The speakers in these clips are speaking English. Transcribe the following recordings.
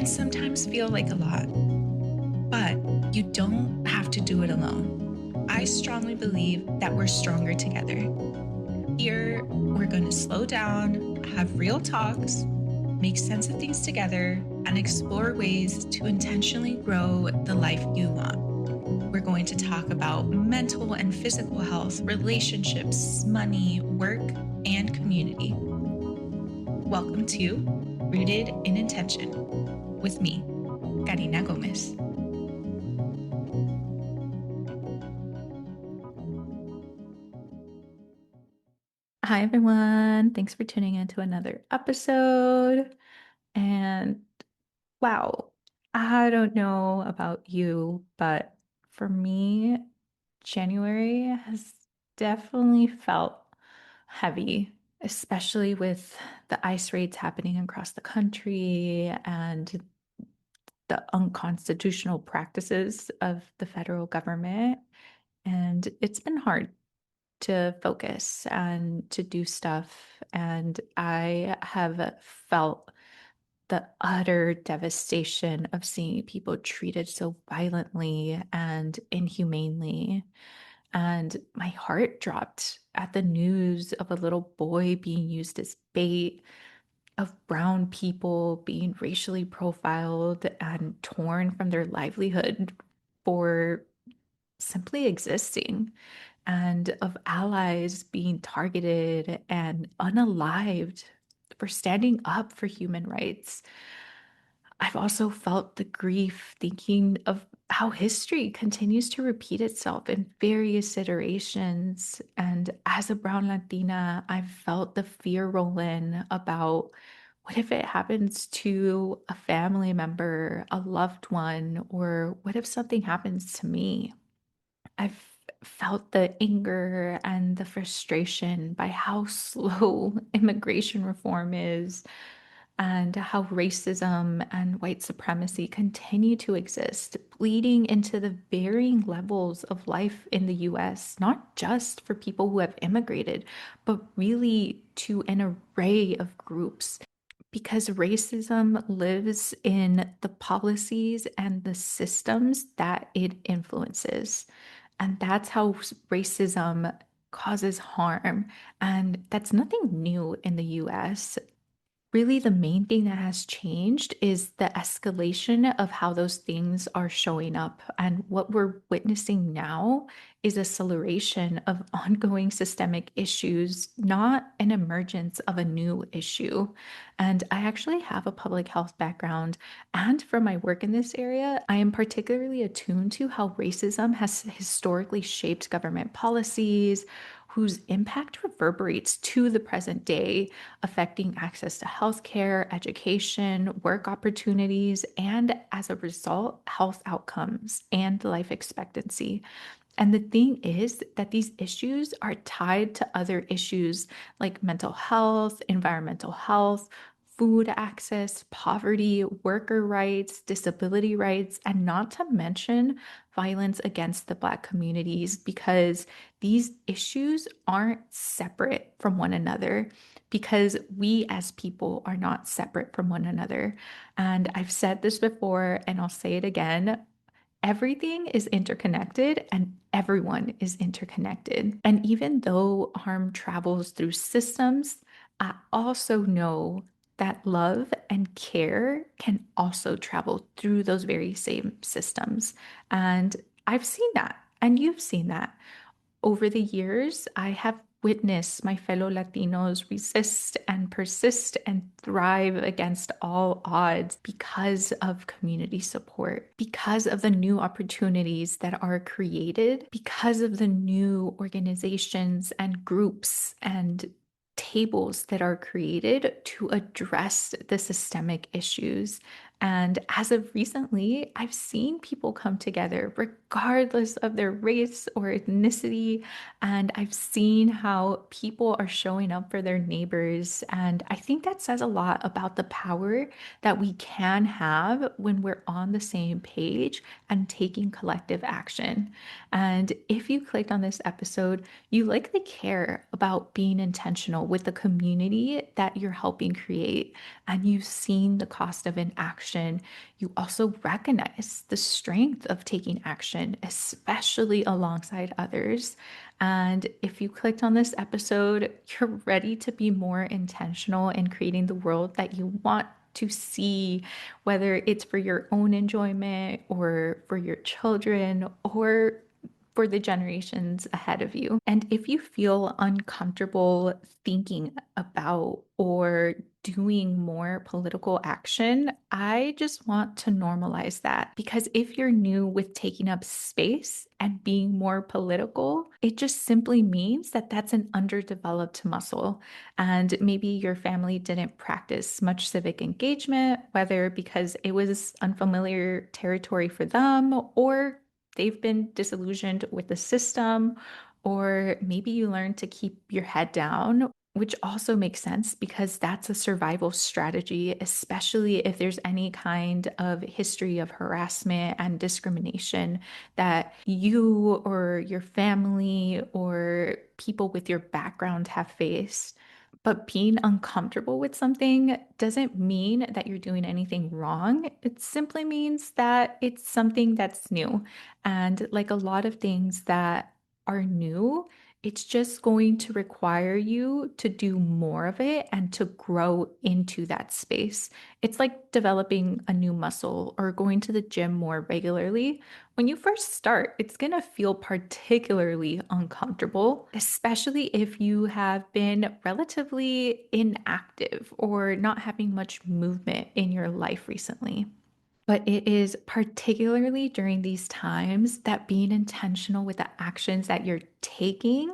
can sometimes feel like a lot, but you don't have to do it alone. I strongly believe that we're stronger together. Here, we're going to slow down, have real talks, make sense of things together, and explore ways to intentionally grow the life you want. We're going to talk about mental and physical health, relationships, money, work, and community. Welcome to Rooted in Intention with me, Karina Gomez. Hi, everyone. Thanks for tuning in to another episode. And wow, I don't know about you, but for me, January has definitely felt heavy, especially with the ice raids happening across the country and the unconstitutional practices of the federal government. And it's been hard to focus and to do stuff. And I have felt the utter devastation of seeing people treated so violently and inhumanely. And my heart dropped at the news of a little boy being used as bait, of brown people being racially profiled and torn from their livelihood for simply existing, and of allies being targeted and unalived for standing up for human rights. I've also felt the grief thinking of how history continues to repeat itself in various iterations. And as a brown Latina, I've felt the fear roll in about what if it happens to a family member, a loved one, or what if something happens to me? I've felt the anger and the frustration by how slow immigration reform is, and how racism and white supremacy continue to exist, bleeding into the varying levels of life in the US, not just for people who have immigrated, but really to an array of groups. Because racism lives in the policies and the systems that it influences. And that's how racism causes harm. And that's nothing new in the US. Really, the main thing that has changed is the escalation of how those things are showing up. And what we're witnessing now is acceleration of ongoing systemic issues, not an emergence of a new issue. And I actually have a public health background. And from my work in this area, I am particularly attuned to how racism has historically shaped government policies, whose impact reverberates to the present day, affecting access to healthcare, education, work opportunities, and as a result, health outcomes and life expectancy. And the thing is that these issues are tied to other issues like mental health, environmental health, food access, poverty, worker rights, disability rights, and not to mention violence against the Black communities, because these issues aren't separate from one another, because we as people are not separate from one another. And I've said this before and I'll say it again. Everything is interconnected and everyone is interconnected. And even though harm travels through systems, I also know that love and care can also travel through those very same systems. And I've seen that, and you've seen that. Over the years, I have witnessed my fellow Latinos resist and persist and thrive against all odds because of community support, because of the new opportunities that are created, because of the new organizations and groups and tables that are created to address the systemic issues. And as of recently, I've seen people come together regardless of their race or ethnicity. And I've seen how people are showing up for their neighbors. And I think that says a lot about the power that we can have when we're on the same page and taking collective action. And if you clicked on this episode, you likely care about being intentional with the community that you're helping create, and you've seen the cost of inaction. You also recognize the strength of taking action, especially alongside others. And if you clicked on this episode, you're ready to be more intentional in creating the world that you want to see, whether it's for your own enjoyment or for your children or for the generations ahead of you. And if you feel uncomfortable thinking about or doing more political action, I just want to normalize that, because if you're new with taking up space and being more political, it just simply means that that's an underdeveloped muscle. And maybe your family didn't practice much civic engagement, whether because it was unfamiliar territory for them or they've been disillusioned with the system, or maybe you learn to keep your head down, which also makes sense because that's a survival strategy, especially if there's any kind of history of harassment and discrimination that you or your family or people with your background have faced. But being uncomfortable with something doesn't mean that you're doing anything wrong. It simply means that it's something that's new. And like a lot of things that are new, it's just going to require you to do more of it and to grow into that space. It's like developing a new muscle or going to the gym more regularly. When you first start, it's going to feel particularly uncomfortable, especially if you have been relatively inactive or not having much movement in your life recently. But it is particularly during these times that being intentional with the actions that you're taking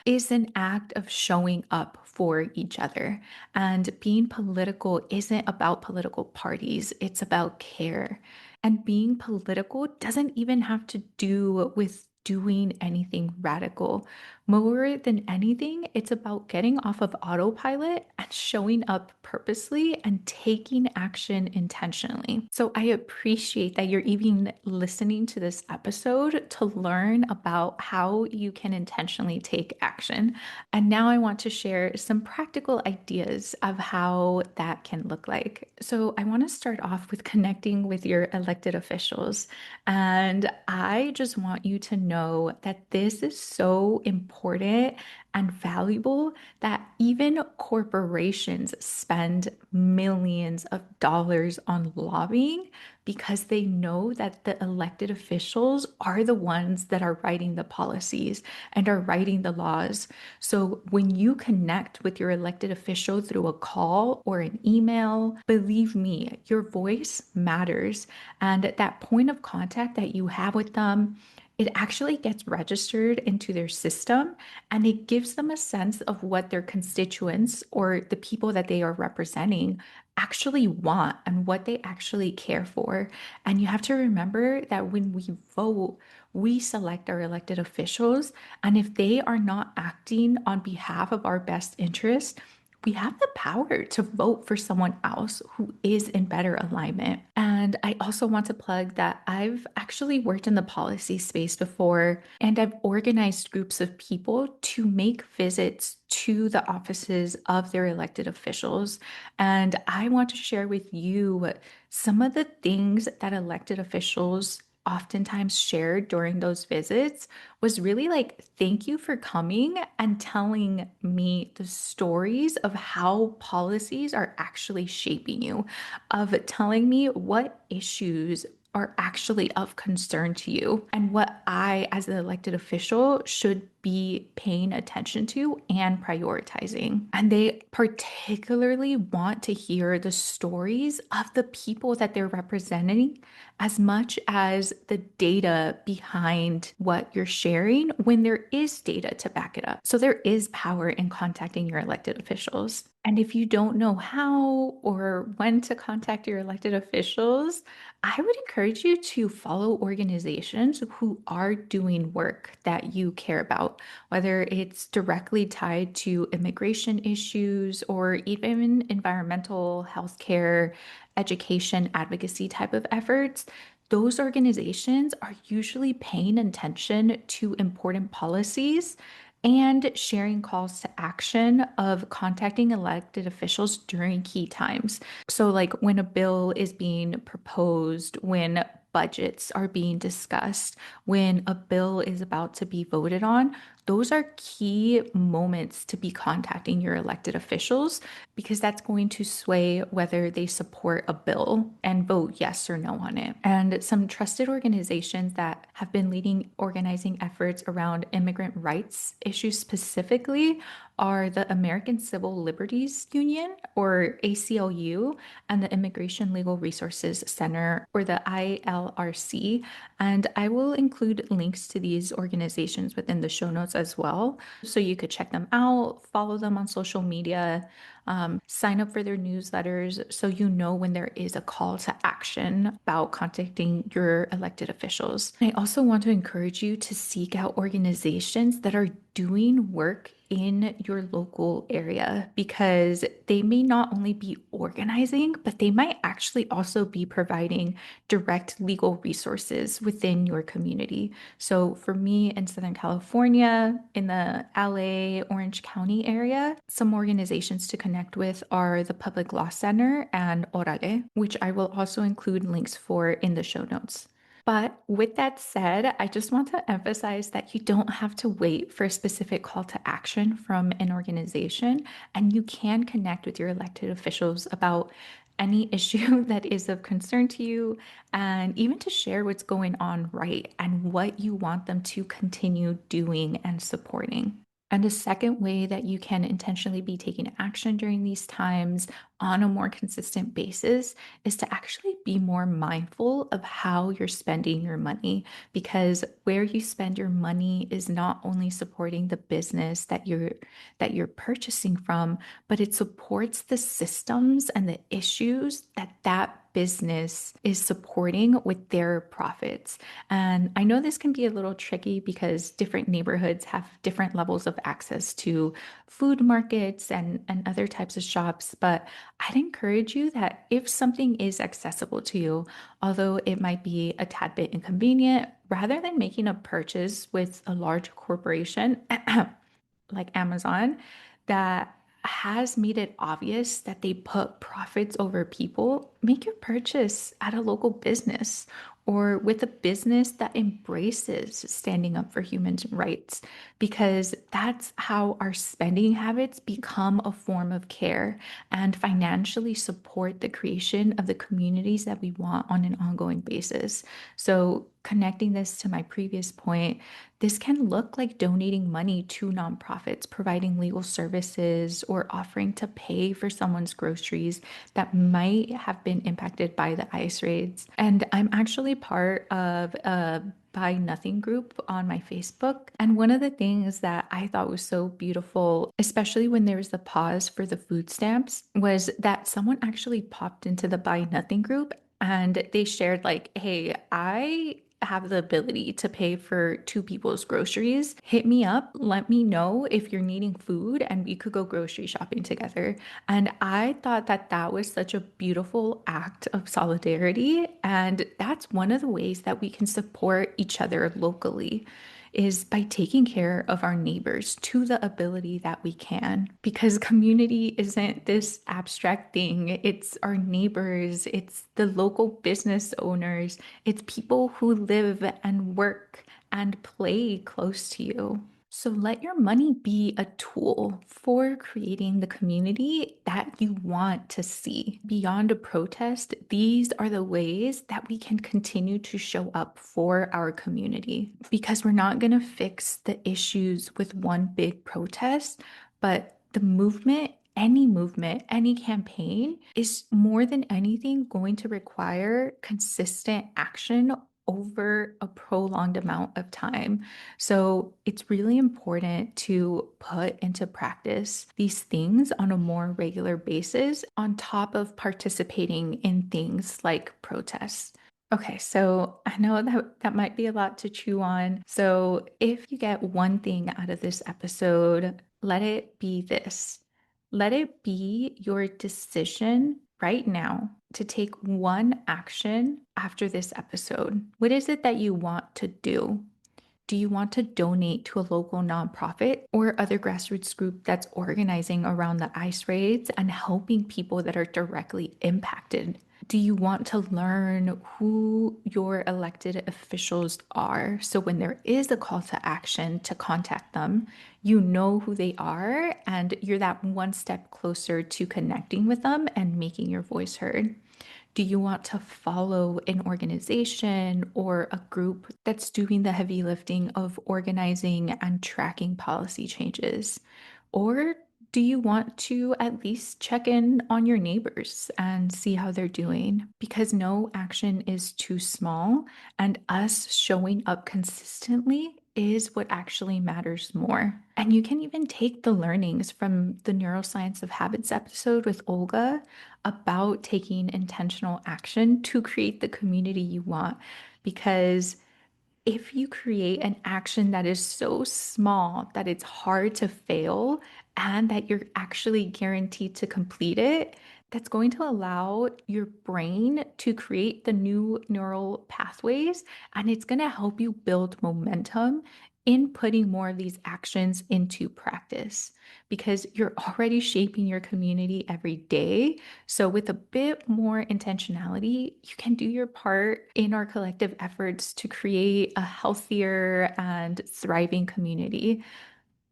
is an act of showing up for each other. And being political isn't about political parties, it's about care. And being political doesn't even have to do with doing anything radical. More than anything, it's about getting off of autopilot and showing up purposely and taking action intentionally. So I appreciate that you're even listening to this episode to learn about how you can intentionally take action. And now I want to share some practical ideas of how that can look like. So I want to start off with connecting with your elected officials. And I just want you to know that this is so important and valuable that even corporations spend millions of dollars on lobbying because they know that the elected officials are the ones that are writing the policies and are writing the laws. So when you connect with your elected official through a call or an email, believe me, your voice matters. And that point of contact that you have with them, it actually gets registered into their system, and it gives them a sense of what their constituents or the people that they are representing actually want and what they actually care for. And you have to remember that when we vote, we select our elected officials. And if they are not acting on behalf of our best interest, we have the power to vote for someone else who is in better alignment. And I also want to plug that I've actually worked in the policy space before, and I've organized groups of people to make visits to the offices of their elected officials. And I want to share with you some of the things that elected officials oftentimes shared during those visits was really like, thank you for coming and telling me the stories of how policies are actually shaping you, of telling me what issues are actually of concern to you and what I, as an elected official, should be paying attention to and prioritizing. And they particularly want to hear the stories of the people that they're representing as much as the data behind what you're sharing when there is data to back it up. So there is power in contacting your elected officials. And if you don't know how or when to contact your elected officials, I would encourage you to follow organizations who are doing work that you care about, whether it's directly tied to immigration issues or even environmental, healthcare, education, advocacy type of efforts. Those organizations are usually paying attention to important policies and sharing calls to action of contacting elected officials during key times. So, like when a bill is being proposed, when budgets are being discussed, when a bill is about to be voted on, those are key moments to be contacting your elected officials because that's going to sway whether they support a bill and vote yes or no on it. And some trusted organizations that have been leading organizing efforts around immigrant rights issues specifically are the American Civil Liberties Union, or ACLU, and the Immigration Legal Resources Center, or the ILRC. And I will include links to these organizations within the show notes as well. So you could check them out, follow them on social media, sign up for their newsletters so you know when there is a call to action about contacting your elected officials. I also want to encourage you to seek out organizations that are doing work in your local area because they may not only be organizing, but they might actually also be providing direct legal resources within your community. So for me in Southern California, in the LA, Orange County area, some organizations to connect with are the Public Law Center and Orale, which I will also include links for in the show notes. But with that said, I just want to emphasize that you don't have to wait for a specific call to action from an organization, and you can connect with your elected officials about any issue that is of concern to you, and even to share what's going on right and what you want them to continue doing and supporting. And a second way that you can intentionally be taking action during these times on a more consistent basis is to actually be more mindful of how you're spending your money, because where you spend your money is not only supporting the business that you're purchasing from, but it supports the systems and the issues that business is supporting with their profits. And I know this can be a little tricky because different neighborhoods have different levels of access to food markets and other types of shops. But I'd encourage you that if something is accessible to you, although it might be a tad bit inconvenient, rather than making a purchase with a large corporation like Amazon that has made it obvious that they put profits over people, make your purchase at a local business or with a business that embraces standing up for human rights, because that's how our spending habits become a form of care and financially support the creation of the communities that we want on an ongoing basis. So, connecting this to my previous point, this can look like donating money to nonprofits, providing legal services, or offering to pay for someone's groceries that might have been impacted by the ICE raids. And I'm actually part of a Buy Nothing group on my Facebook. And one of the things that I thought was so beautiful, especially when there was the pause for the food stamps, was that someone actually popped into the Buy Nothing group and they shared, like, hey, I have the ability to pay for two people's groceries. Hit me up, let me know if you're needing food, and we could go grocery shopping together. And I thought that that was such a beautiful act of solidarity. And that's one of the ways that we can support each other locally, is by taking care of our neighbors to the ability that we can. Because community isn't this abstract thing, it's our neighbors, it's the local business owners, it's people who live and work and play close to you. So let your money be a tool for creating the community that you want to see. Beyond a protest, these are the ways that we can continue to show up for our community because we're not going to fix the issues with one big protest, but the movement, any campaign is more than anything going to require consistent action over a prolonged amount of time. So it's really important to put into practice these things on a more regular basis on top of participating in things like protests. Okay, so I know that might be a lot to chew on. So if you get one thing out of this episode, let it be this. Let it be your decision right now to take one action after this episode. What is it that you want to do? Do you want to donate to a local nonprofit or other grassroots group that's organizing around the ICE raids and helping people that are directly impacted? Do you want to learn who your elected officials are? So when there is a call to action to contact them, you know who they are and you're that one step closer to connecting with them and making your voice heard. Do you want to follow an organization or a group that's doing the heavy lifting of organizing and tracking policy changes? Or do you want to at least check in on your neighbors and see how they're doing? Because no action is too small, and us showing up consistently is what actually matters more. And you can even take the learnings from the Neuroscience of Habits episode with Olga about taking intentional action to create the community you want. Because if you create an action that is so small that it's hard to fail and that you're actually guaranteed to complete it, that's going to allow your brain to create the new neural pathways and it's going to help you build momentum in putting more of these actions into practice because you're already shaping your community every day. So, with a bit more intentionality, you can do your part in our collective efforts to create a healthier and thriving community.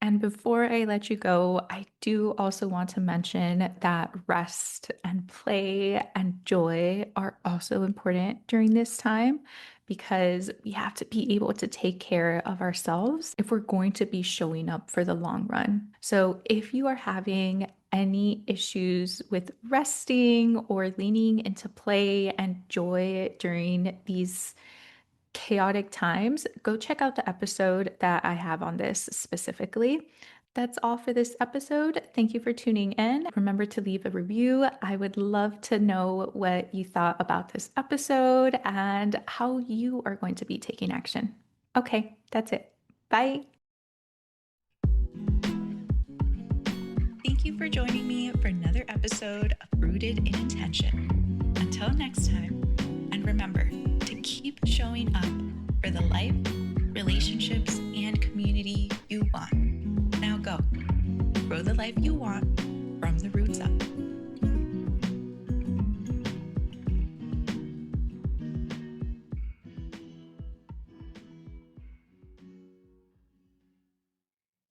And before I let you go, I do also want to mention that rest and play and joy are also important during this time because we have to be able to take care of ourselves if we're going to be showing up for the long run. So if you are having any issues with resting or leaning into play and joy during these chaotic times, go check out the episode that I have on this specifically. That's all for this episode. Thank you for tuning in. Remember to leave a review. I would love to know what you thought about this episode and how you are going to be taking action. Okay, that's it. Bye. Thank you for joining me for another episode of Rooted in Intention. Until next time, and remember to keep showing up for the life, relationships,